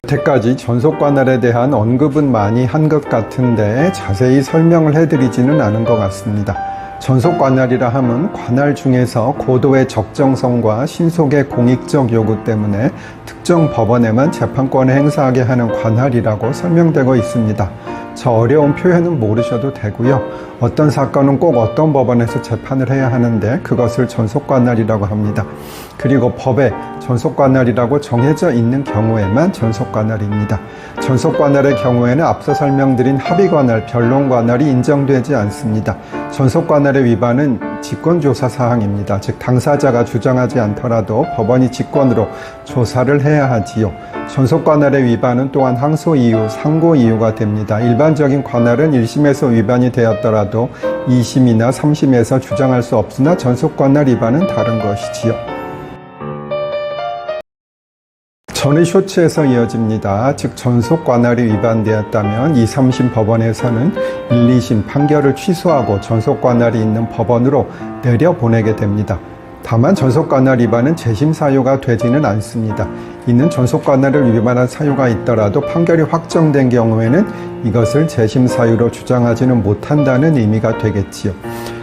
여태까지 전속관할에 대한 언급은 많이 한 것 같은데 자세히 설명을 해드리지는 않은 것 같습니다. 전속관할이라 함은 관할 중에서 고도의 적정성과 신속의 공익적 요구 때문에 특정 법원에만 재판권을 행사하게 하는 관할이라고 설명되고 있습니다. 저 어려운 표현은 모르셔도 되고요. 어떤 사건은 꼭 어떤 법원에서 재판을 해야 하는데 그것을 전속관할이라고 합니다. 그리고 법에 전속관할이라고 정해져 있는 경우에만 전속관할입니다. 전속관할의 경우에는 앞서 설명드린 합의관할, 변론관할이 인정되지 않습니다. 전속관할의 위반은 직권조사 사항입니다. 즉 당사자가 주장하지 않더라도 법원이 직권으로 조사를 해야 하지요. 전속관할의 위반은 또한 항소 이유, 상고 이유가 됩니다. 일반적인 관할은 1심에서 위반이 되었더라도 2심이나 3심에서 주장할 수 없으나 전속관할 위반은 다른 것이지요. 전의 쇼츠에서 이어집니다. 즉 전속관할이 위반되었다면 2, 3심 법원에서는 1, 2심 판결을 취소하고 전속관할이 있는 법원으로 내려보내게 됩니다. 다만 전속관할 위반은 재심 사유가 되지는 않습니다. 이는 전속관할을 위반한 사유가 있더라도 판결이 확정된 경우에는 이것을 재심 사유로 주장하지는 못한다는 의미가 되겠지요.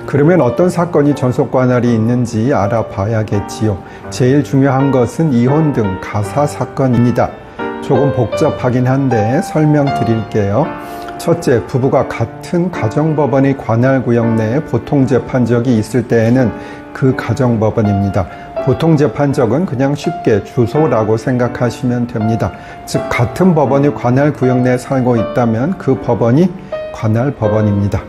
그러면 어떤 사건이 전속관할이 있는지 알아봐야겠지요. 제일 중요한 것은 이혼 등 가사 사건입니다. 조금 복잡하긴 한데 설명드릴게요. 첫째, 부부가 같은 가정법원의 관할구역 내에 보통재판적이 있을 때에는 그 가정법원입니다. 보통재판적은 그냥 쉽게 주소라고 생각하시면 됩니다. 즉 같은 법원이 관할구역 내에 살고 있다면 그 법원이 관할법원입니다.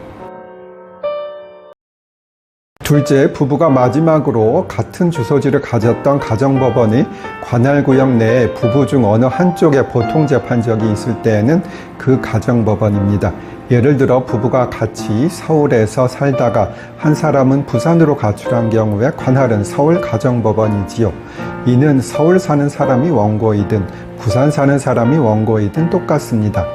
둘째, 부부가 마지막으로 같은 주소지를 가졌던 가정법원의 관할구역 내에 부부 중 어느 한쪽에 보통재판적이 있을 때에는 그 가정법원입니다. 예를 들어 부부가 같이 서울에서 살다가 한 사람은 부산으로 가출한 경우에 관할은 서울 가정법원이지요. 이는 서울 사는 사람이 원고이든 부산 사는 사람이 원고이든 똑같습니다.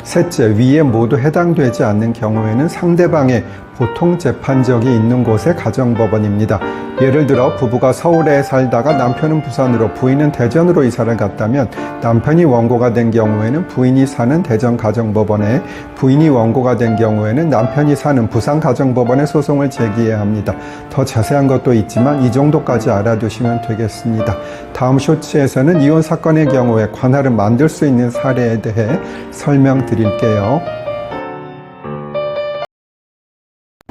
셋째, 위에 모두 해당되지 않는 경우에는 상대방의 보통재판적이 있는 곳의 가정법원입니다. 예를 들어 부부가 서울에 살다가 남편은 부산으로 부인은 대전으로 이사를 갔다면 남편이 원고가 된 경우에는 부인이 사는 대전 가정법원에, 부인이 원고가 된 경우에는 남편이 사는 부산 가정법원에 소송을 제기해야 합니다. 더 자세한 것도 있지만 이 정도까지 알아두시면 되겠습니다. 다음 쇼츠에서는 이혼 사건의 경우에 관할을 만들 수 있는 사례에 대해 설명드릴게요.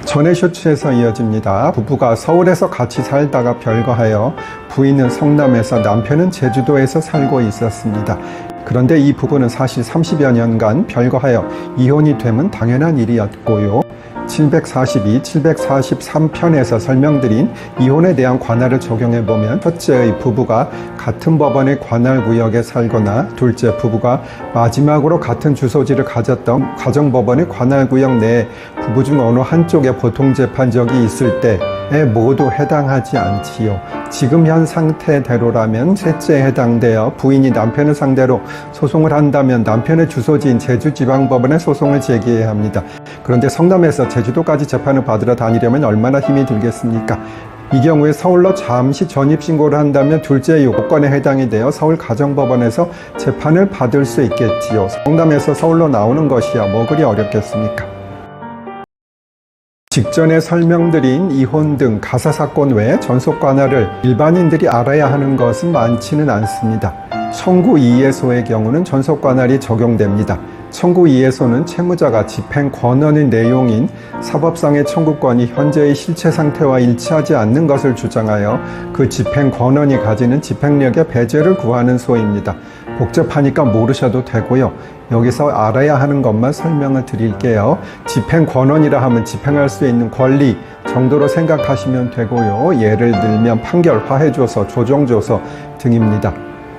전의 쇼츠에서 이어집니다. 부부가 서울에서 같이 살다가 별거하여 부인은 성남에서 남편은 제주도에서 살고 있었습니다. 그런데 이 부부는 사실 30여 년간 별거하여 이혼이 되면 당연한 일이었고요. 742, 743편에서 설명드린 이혼에 대한 관할을 적용해보면 첫째의 부부가 같은 법원의 관할구역에 살거나 둘째 부부가 마지막으로 같은 주소지를 가졌던 가정법원의 관할구역 내에 부부 중 어느 한쪽에 보통재판적이 있을 때에 모두 해당하지 않지요. 지금 현 상태대로라면 셋째에 해당되어 부인이 남편을 상대로 소송을 한다면 남편의 주소지인 제주지방법원에 소송을 제기해야 합니다. 그런데 성남에서 제주도까지 재판을 받으러 다니려면 얼마나 힘이 들겠습니까? 이 경우에 서울로 잠시 전입신고를 한다면 둘째 요건에 해당이 되어 서울 가정법원에서 재판을 받을 수 있겠지요. 성남에서 서울로 나오는 것이야 뭐 그리 어렵겠습니까? 직전에 설명드린 이혼 등 가사사건 외에 전속관할을 일반인들이 알아야 하는 것은 많지는 않습니다. 청구 이해소의 경우는 전속관할이 적용됩니다. 청구 이해소는 채무자가 집행 권한의 내용인 사법상의 청구권이 현재의 실체 상태와 일치하지 않는 것을 주장하여 그 집행 권한이 가지는 집행력의 배제를 구하는 소입니다. 복잡하니까 모르셔도 되고요. 여기서 알아야 하는 것만 설명을 드릴게요. 집행 권한이라 하면 집행할 수 있는 권리 정도로 생각하시면 되고요. 예를 들면 판결, 화해조서, 조정조서 등입니다.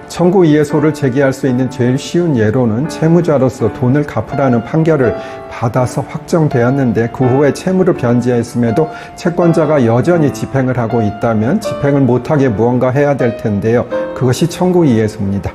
청구 이해소를 제기할 수 있는 제일 쉬운 예로는 채무자로서 돈을 갚으라는 판결을 받아서 확정되었는데 그 후에 채무를 변제했음에도 채권자가 여전히 집행을 하고 있다면 집행을 못하게 무언가 해야 될 텐데요. 그것이 청구 이해소입니다.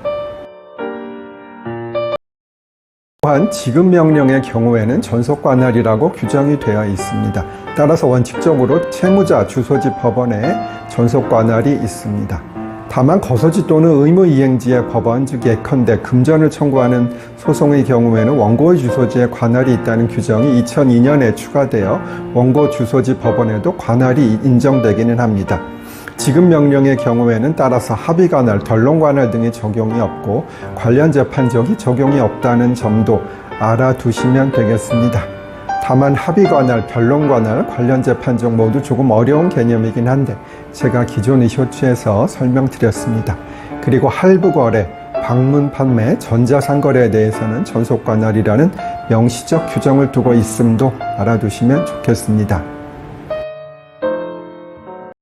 또한 지급명령의 경우에는 전속관할이라고 규정이 되어 있습니다. 따라서 원칙적으로 채무자 주소지 법원에 전속관할이 있습니다. 다만 거소지 또는 의무이행지의 법원, 즉 예컨대 금전을 청구하는 소송의 경우에는 원고의 주소지에 관할이 있다는 규정이 2002년에 추가되어 원고 주소지 법원에도 관할이 인정되기는 합니다. 지급 명령의 경우에는 따라서 합의관할, 변론관할 등의 적용이 없고 관련 재판정이 적용이 없다는 점도 알아두시면 되겠습니다. 다만 합의관할, 변론관할, 관련 재판정 모두 조금 어려운 개념이긴 한데 제가 기존의 쇼츠에서 설명드렸습니다. 그리고 할부거래, 방문 판매, 전자상거래에 대해서는 전속관할이라는 명시적 규정을 두고 있음도 알아두시면 좋겠습니다.